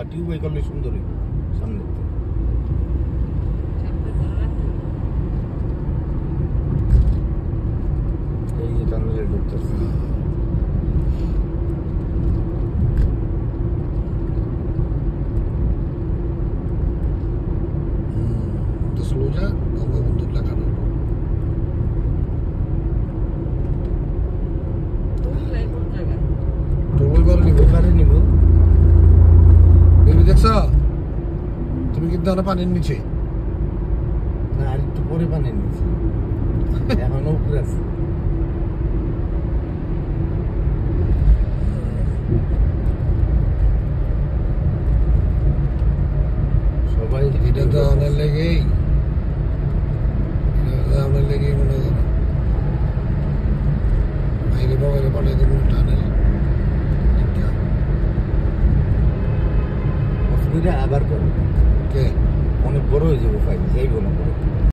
টিউবে করলে সুন্দরই সামনে এই যে টানেলে ঢুকতেছে স্লো যা বঙ্গবন্ধু লেখানো নিব দেখছ তুমি কিন্তু আমরা পানির নিচে না আর একটু পরে পানির নিচে এখন উপরে আছে সবাই এটা তো আমাদের লেগেই আমাদের লেগেই মনে করো বাইরে বাবারে পাঠিয়ে দেবো টানেল আবার করো কে অনেক বড় হয়ে যাবো ফাইল যাইবো না